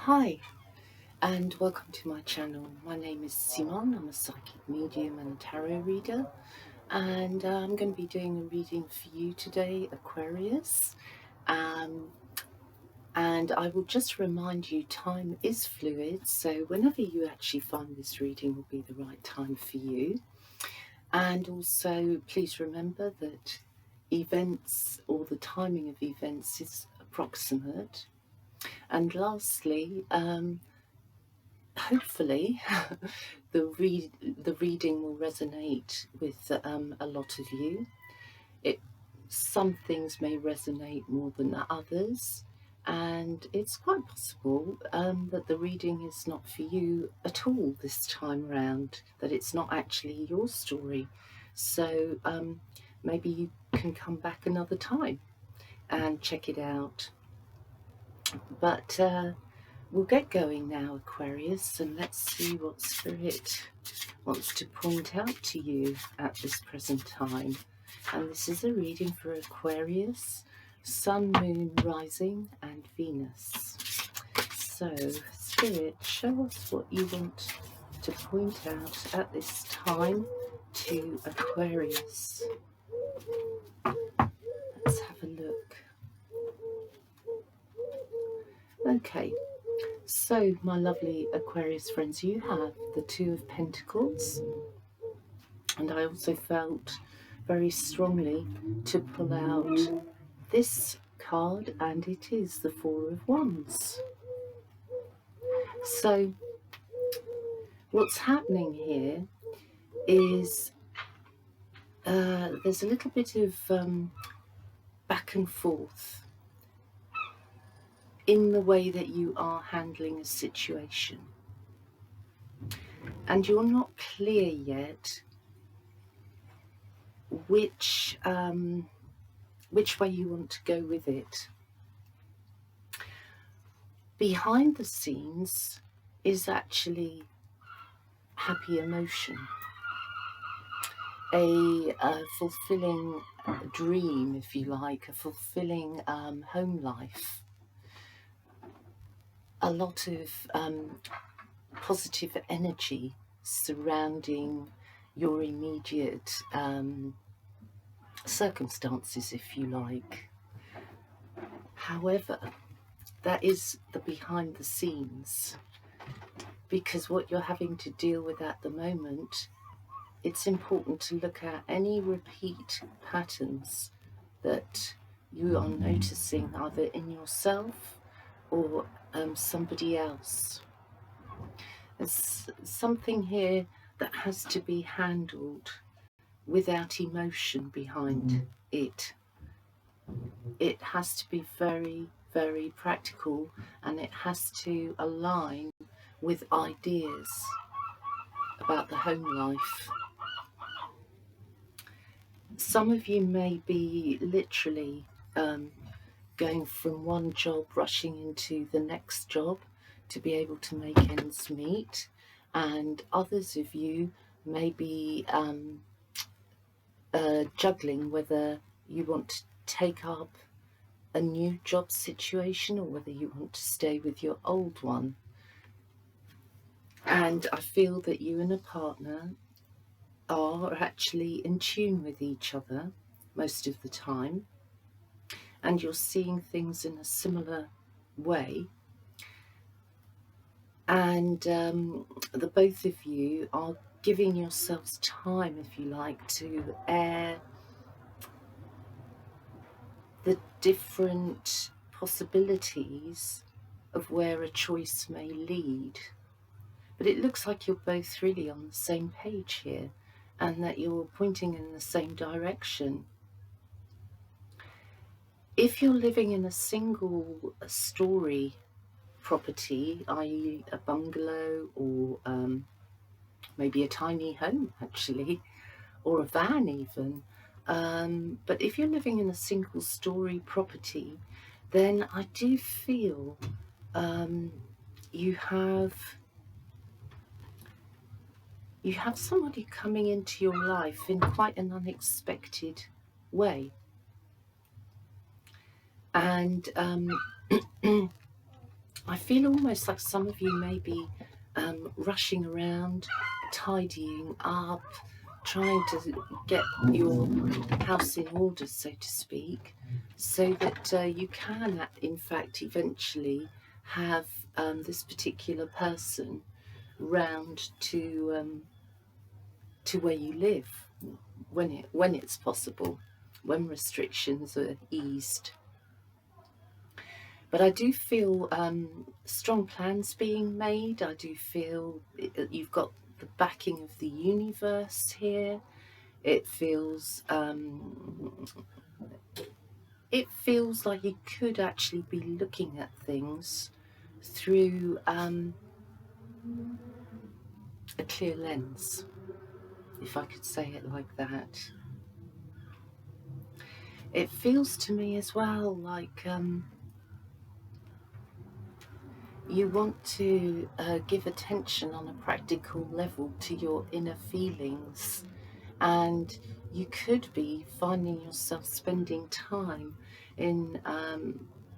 Hi, and welcome to my channel. My name is Simon. I'm a psychic medium and tarot reader, and I'm going to be doing a reading for you today, Aquarius. Um, and I will just remind you, time is fluid, so whenever you actually find this reading will be the right time for you. And also, please remember that events or the timing of events is approximate. And lastly, hopefully the reading will resonate with a lot of you. Some things may resonate more than others, and it's quite possible that the reading is not for you at all this time round, that it's not actually your story. So maybe you can come back another time and check it out. But we'll get going now, Aquarius, and let's see what Spirit wants to point out to you at this present time. And this is a reading for Aquarius, Sun, Moon, Rising, and Venus. So, Spirit, show us what you want to point out at this time to Aquarius. Let's have a look. Okay. So, my lovely Aquarius friends, you have the Two of Pentacles, and I also felt very strongly to pull out this card, and it is the Four of Wands. So, what's happening here is there's a little bit of back and forth in the way that you are handling a situation, and you're not clear yet which way you want to go with it. Behind the scenes is actually happy emotion, a fulfilling dream, if you like, a fulfilling home life, a lot of positive energy surrounding your immediate circumstances, if you like. However, that is the behind the scenes, because what you're having to deal with at the moment, it's important to look at any repeat patterns that you are noticing either in yourself or somebody else. There's something here that has to be handled without emotion behind it. It has to be very, very practical, and it has to align with ideas about the home life. Some of you may be literally going from one job, rushing into the next job to be able to make ends meet, and others of you may be juggling whether you want to take up a new job situation or whether you want to stay with your old one. And I feel that you and a partner are actually in tune with each other most of the time, and you're seeing things in a similar way, and the both of you are giving yourselves time, if you like, to air the different possibilities of where a choice may lead. But it looks like you're both really on the same page here, and that you're pointing in the same direction. If you're living in a single story property, i.e. a bungalow, or maybe a tiny home actually, or a van even, but if you're living in a single story property, then I do feel you have somebody coming into your life in quite an unexpected way. And I feel almost like some of you may be rushing around, tidying up, trying to get your house in order, so to speak, so that you can, in fact, eventually have this particular person round to where you live when it's possible, when restrictions are eased. But I do feel strong plans being made. I do feel you've got the backing of the universe here. It feels like you could actually be looking at things through a clear lens, if I could say it like that. It feels to me as well like you want to give attention on a practical level to your inner feelings, and you could be finding yourself spending time in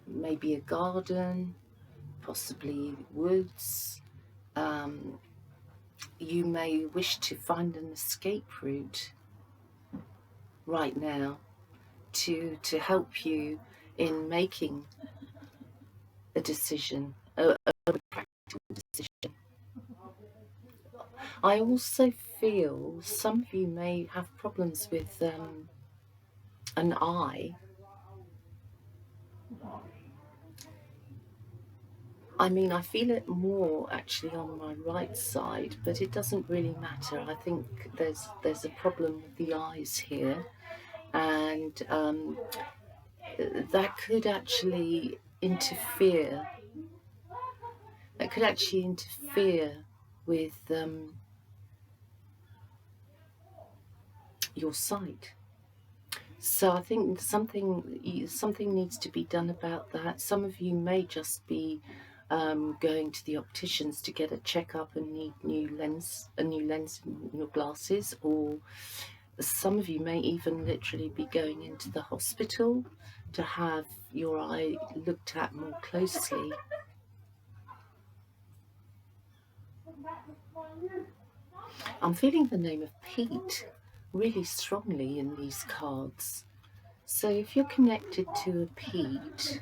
maybe a garden, possibly woods. You may wish to find an escape route right now to help you in making a decision, a practical decision. I also feel some of you may have problems with an eye. I mean, I feel it more actually on my right side, but it doesn't really matter. I think there's a problem with the eyes here, and that could actually interfere. That could actually interfere with your sight. So I think something needs to be done about that. Some of you may just be going to the opticians to get a checkup and need a new lens in your glasses, or some of you may even literally be going into the hospital to have your eye looked at more closely. I'm feeling the name of Pete really strongly in these cards. So if you're connected to a Pete,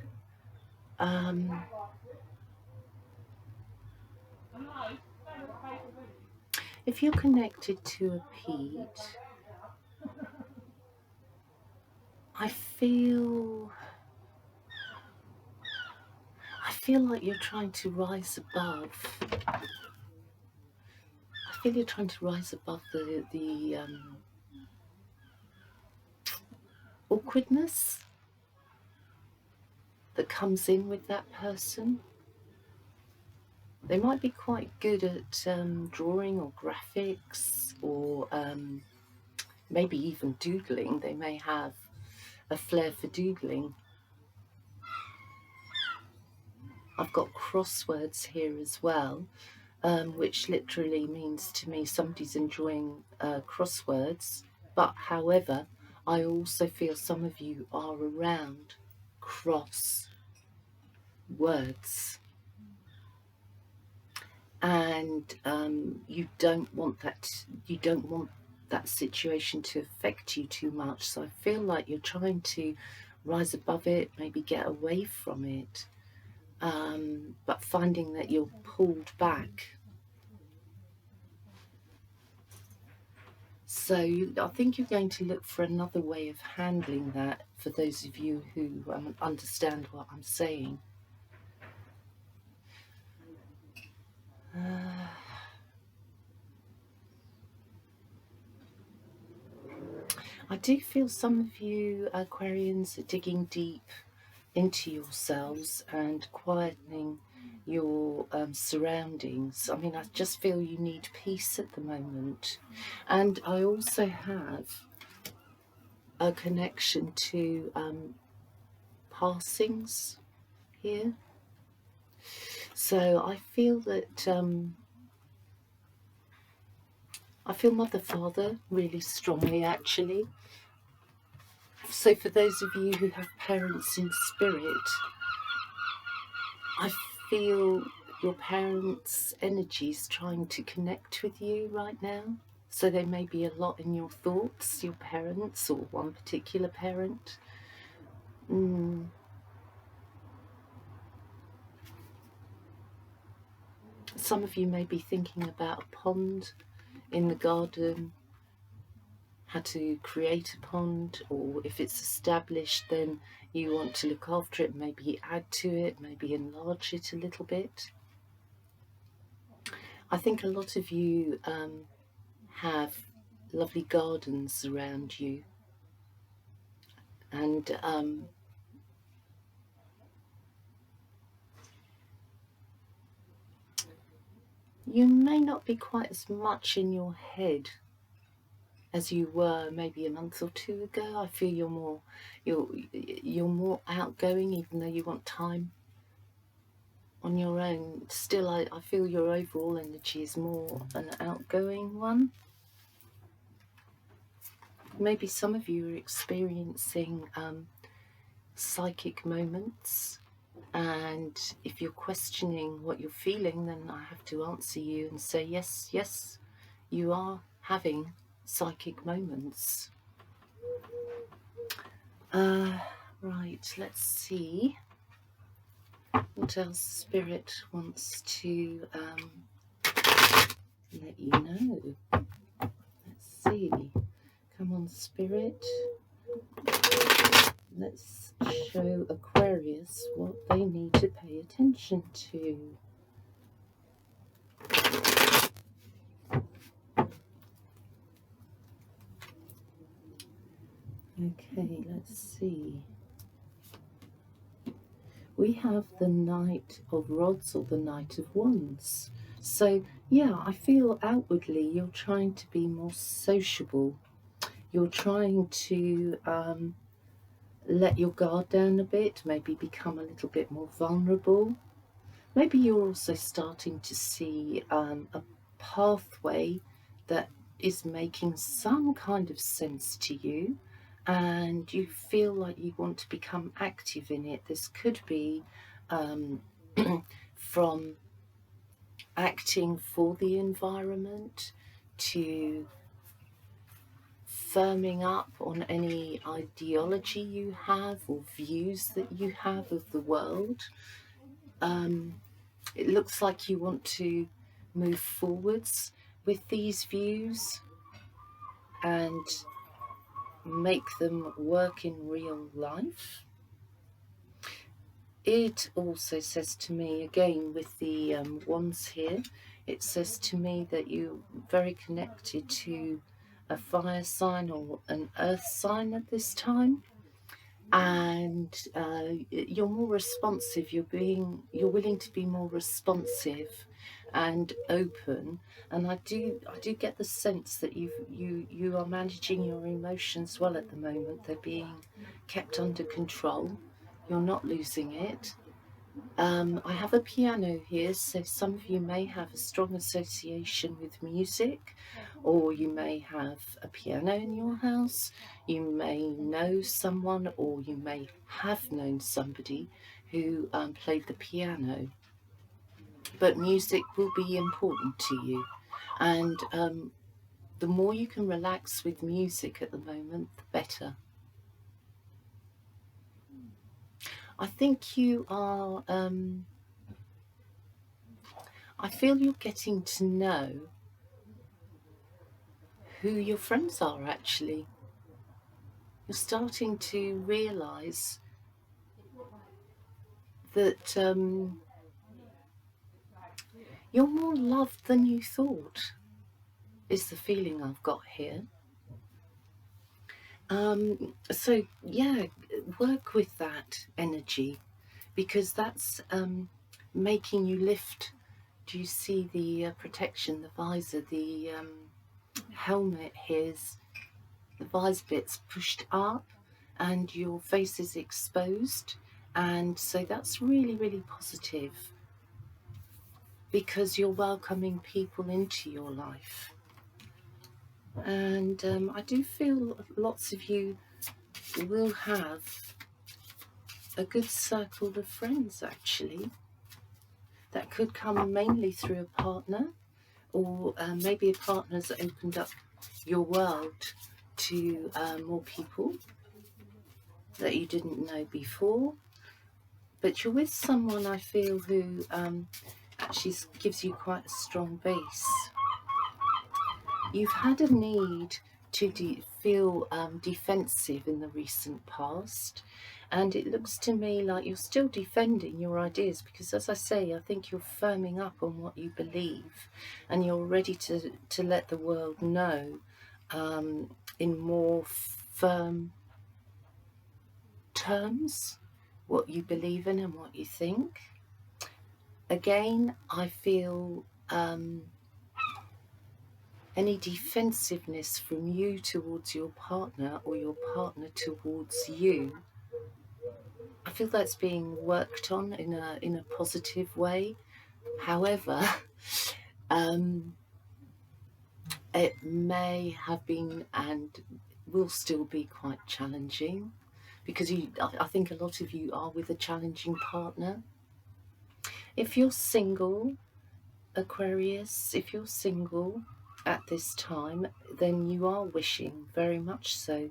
if you're connected to a Pete, I feel like you're trying to rise above. I feel you're trying to rise above the awkwardness that comes in with that person. They might be quite good at drawing or graphics, or maybe even doodling. They may have a flair for doodling. I've got crosswords here as well, which literally means to me somebody's enjoying crosswords. But however, I also feel some of you are around cross words, and you don't want that situation to affect you too much. So I feel like you're trying to rise above it, maybe get away from it, but finding that you're pulled back. So I think you're going to look for another way of handling that, for those of you who understand what I'm saying. I do feel some of you Aquarians are digging deep into yourselves and quietening your surroundings. I mean, I just feel you need peace at the moment. And I also have a connection to passings here. So I feel that I feel Mother Father really strongly, actually. So for those of you who have parents in spirit, I feel your parents' energies trying to connect with you right now. So there may be a lot in your thoughts, your parents or one particular parent. Some of you may be thinking about a pond in the garden, how to create a pond, or if it's established then you want to look after it, maybe add to it, maybe enlarge it a little bit. I think a lot of you have lovely gardens around you, and you may not be quite as much in your head as you were maybe a month or two ago. I feel you're more outgoing, even though you want time on your own. Still, I feel your overall energy is more an outgoing one. Maybe some of you are experiencing psychic moments, and if you're questioning what you're feeling, then I have to answer you and say yes, yes, you are having psychic moments. Right, let's see what else Spirit wants to let you know. Let's see. Come on, Spirit. Let's show Aquarius what they need to pay attention to. Okay, let's see. We have the Knight of Rods or the Knight of Wands. So, yeah, I feel outwardly you're trying to be more sociable. You're trying to let your guard down a bit, maybe become a little bit more vulnerable. Maybe you're also starting to see a pathway that is making some kind of sense to you, and you feel like you want to become active in it. This could be from acting for the environment to firming up on any ideology you have or views that you have of the world. It looks like you want to move forwards with these views and make them work in real life. It also says to me, again with the wands here, it says to me that you're very connected to a fire sign or an earth sign at this time, and you're more responsive. You're willing to be more responsive and open, and I do get the sense that you are managing your emotions well at the moment. They're being kept under control. You're not losing it. I have a piano here, so some of you may have a strong association with music, or you may have a piano in your house. You may know someone, or you may have known somebody who played the piano. But music will be important to you, and the more you can relax with music at the moment, the better. I think you are, I feel you're getting to know who your friends are actually. You're starting to realise that you're more loved than you thought, is the feeling I've got here. So yeah, work with that energy, because that's making you lift. Do you see the protection, the visor, the helmet here's the visor bit's pushed up and your face is exposed, and so that's really, really positive, because you're welcoming people into your life. And I do feel lots of you will have a good circle of friends actually. That could come mainly through a partner, or maybe a partner's opened up your world to more people that you didn't know before. But you're with someone, I feel, who actually gives you quite a strong base. You've had a need to feel defensive in the recent past, and it looks to me like you're still defending your ideas, because, as I say, I think you're firming up on what you believe, and you're ready to let the world know in more firm terms what you believe in and what you think. Again, I feel any defensiveness from you towards your partner, or your partner towards you, I feel that's being worked on in a positive way. However, it may have been and will still be quite challenging, because I think a lot of you are with a challenging partner. If you're single, Aquarius, if you're single at this time, then you are wishing very much so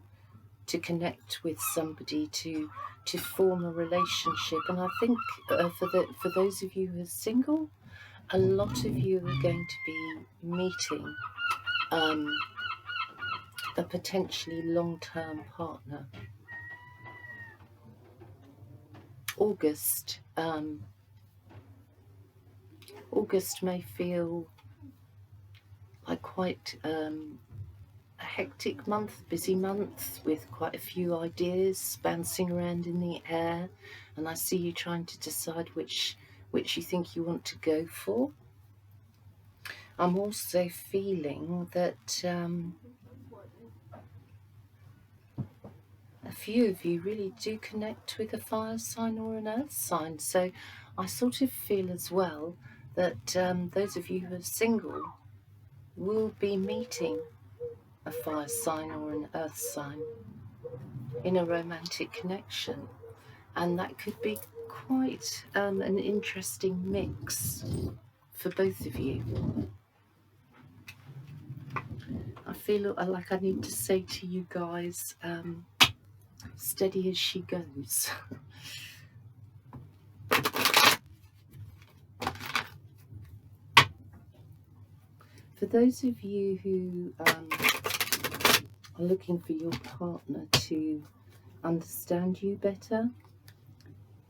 to connect with somebody, to form a relationship. And I think for those of you who are single, a lot of you are going to be meeting a potentially long-term partner. August may feel like quite a hectic month, busy month, with quite a few ideas bouncing around in the air, and I see you trying to decide which you think you want to go for. I'm also feeling that a few of you really do connect with a fire sign or an earth sign, so I sort of feel as well that those of you who are single will be meeting a fire sign or an earth sign in a romantic connection, and that could be quite an interesting mix for both of you. I feel like I need to say to you guys, steady as she goes. For those of you who are looking for your partner to understand you better,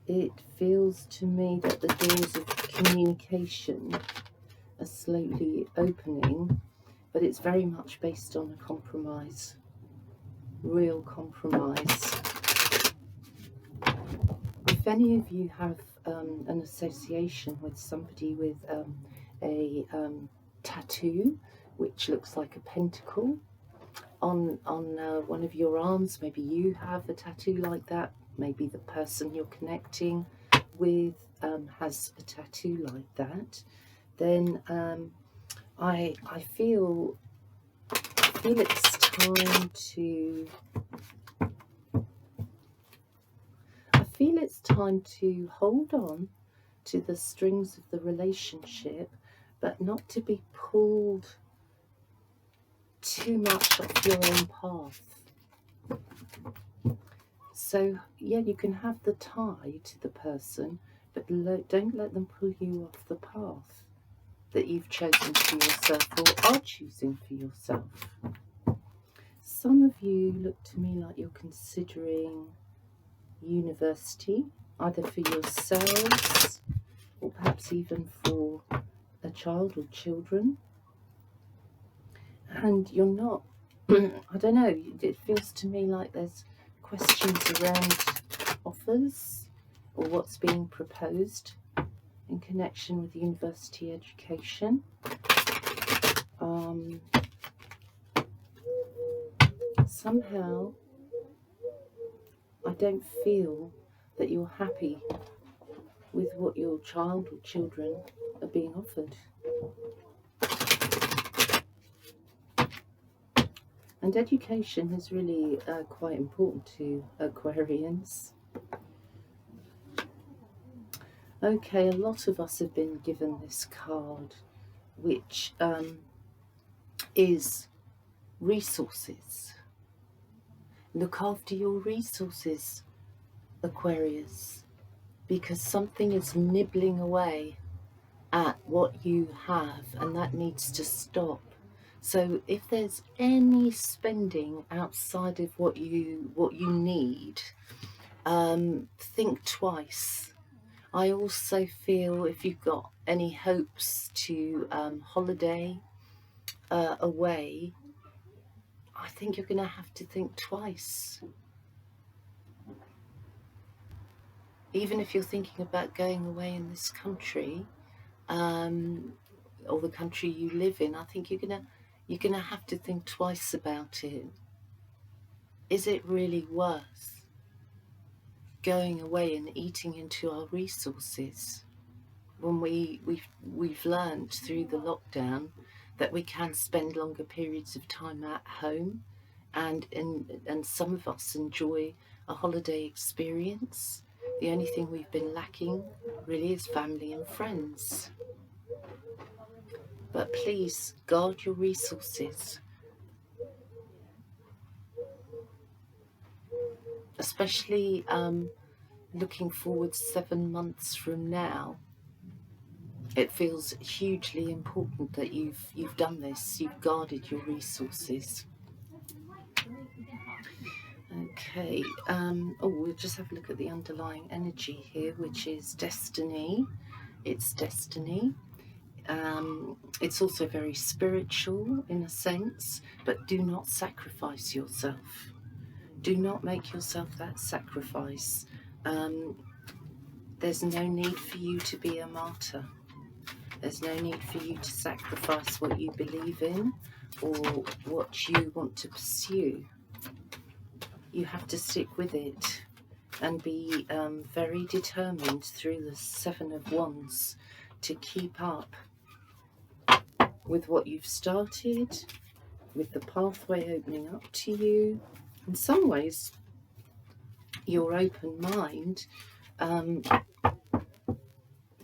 it feels to me that the doors of communication are slowly opening, but it's very much based on a compromise, real compromise. If any of you have an association with somebody with a tattoo which looks like a pentacle on one of your arms, maybe you have a tattoo like that, maybe the person you're connecting with has a tattoo like that, then I feel it's time to hold on to the strings of the relationship, but not to be pulled too much off your own path. So yeah, you can have the tie to the person, but don't let them pull you off the path that you've chosen for yourself, or are choosing for yourself. Some of you look to me like you're considering university, either for yourselves or perhaps even for a child or children, and you're not I don't know, it feels to me like there's questions around offers or what's being proposed in connection with university education. Somehow I don't feel that you're happy with what your child or children are being offered. And education is really quite important to Aquarians. Okay, a lot of us have been given this card, which is resources. Look after your resources, Aquarius, because something is nibbling away at what you have, and that needs to stop. So if there's any spending outside of what you need, think twice. I also feel if you've got any hopes to holiday away, I think you're going to have to think twice. Even if you're thinking about going away in this country, or the country you live in, I think you're gonna have to think twice about it. Is it really worth going away and eating into our resources when we've learned through the lockdown that we can spend longer periods of time at home, and some of us enjoy a holiday experience. The only thing we've been lacking really is family and friends. But please guard your resources, especially looking forward 7 months from now. It feels hugely important that you've done this. You've guarded your resources. Okay. We'll just have a look at the underlying energy here, which is destiny. It's destiny. It's also very spiritual in a sense, but do not sacrifice yourself. Do not make yourself that sacrifice. There's no need for you to be a martyr. There's no need for you to sacrifice what you believe in or what you want to pursue. You have to stick with it and be very determined through the Seven of Wands to keep up with what you've started, with the pathway opening up to you. In some ways, your open mind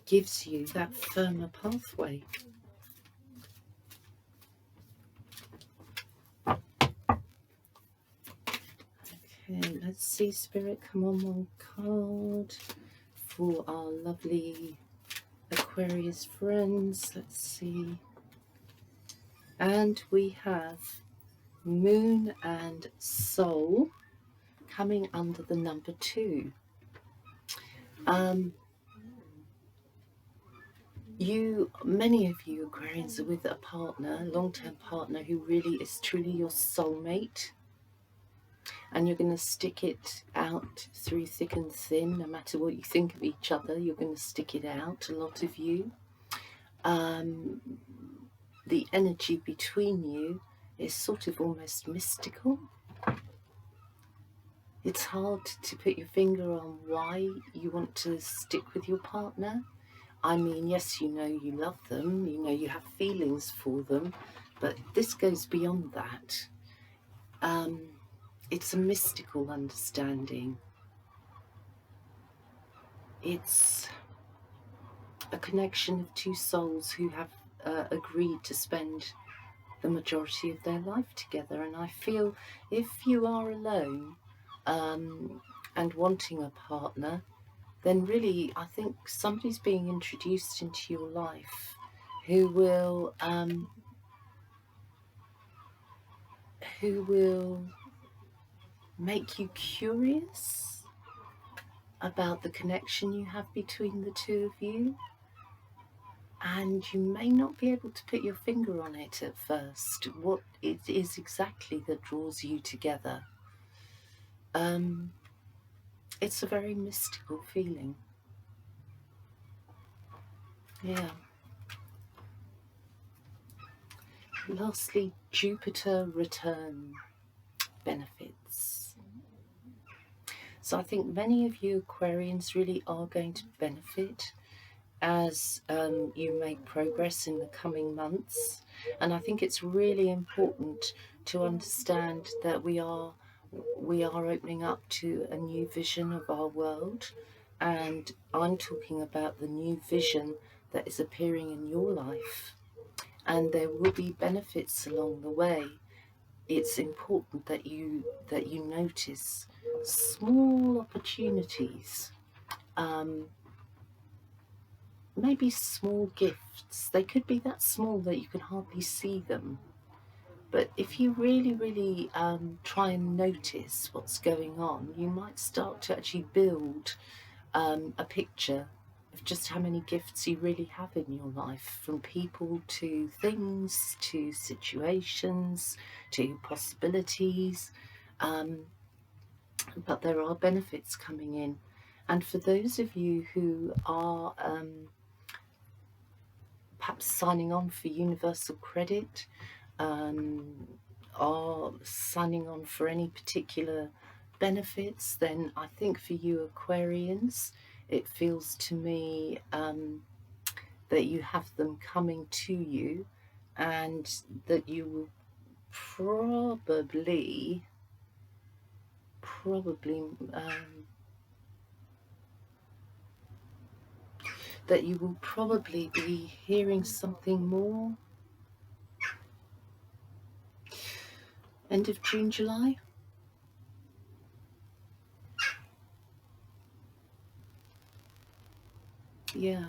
gives you that firmer pathway. Okay, let's see, Spirit, come on, one card for our lovely Aquarius friends. Let's see. And we have Moon and Soul coming under the number 2. Many of you Aquarians are with a partner, a long-term partner who really is truly your soulmate, and you're going to stick it out through thick and thin. No matter what you think of each other, you're going to stick it out, a lot of you. The energy between you is sort of almost mystical. It's hard to put your finger on why you want to stick with your partner. I mean, yes, you know you love them, you know you have feelings for them, but this goes beyond that. It's a mystical understanding. It's a connection of two souls who have agreed to spend the majority of their life together. And I feel if you are alone and wanting a partner, then really I think somebody's being introduced into your life who will make you curious about the connection you have between the two of you, and you may not be able to put your finger on it at first, what it is exactly that draws you together. It's a very mystical feeling. Yeah. Lastly, Jupiter return benefits. So I think many of you Aquarians really are going to benefit as you make progress in the coming months. And I think it's really important to understand that we are opening up to a new vision of our world, and I'm talking about the new vision that is appearing in your life, and there will be benefits along the way. It's important that you notice small opportunities, maybe small gifts. They could be that small that you can hardly see them, but if you really try and notice what's going on, you might start to actually build a picture of just how many gifts you really have in your life, from people to things to situations to possibilities. But there are benefits coming in. And for those of you who are perhaps signing on for universal credit, are signing on for any particular benefits, then I think for you Aquarians, it feels to me that you have them coming to you, and that you will probably that you will probably be hearing something more end of June, July. Yeah.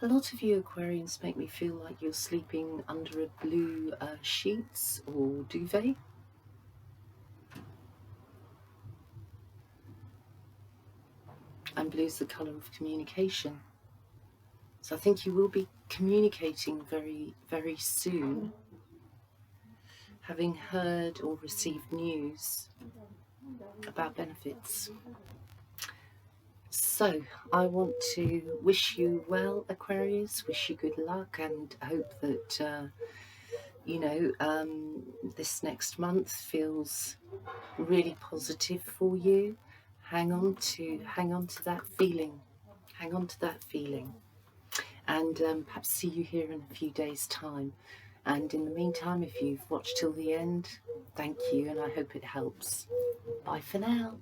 A lot of you Aquarians make me feel like you're sleeping under a blue sheets or duvet. And blue's the colour of communication. So I think you will be communicating very soon, having heard or received news about benefits. So I want to wish you well, Aquarius, wish you good luck, and hope that this next month feels really positive for you. Hang on to that feeling. Hang on to that feeling. And perhaps see you here in a few days' time. And in the meantime, if you've watched till the end, thank you, and I hope it helps. Bye for now.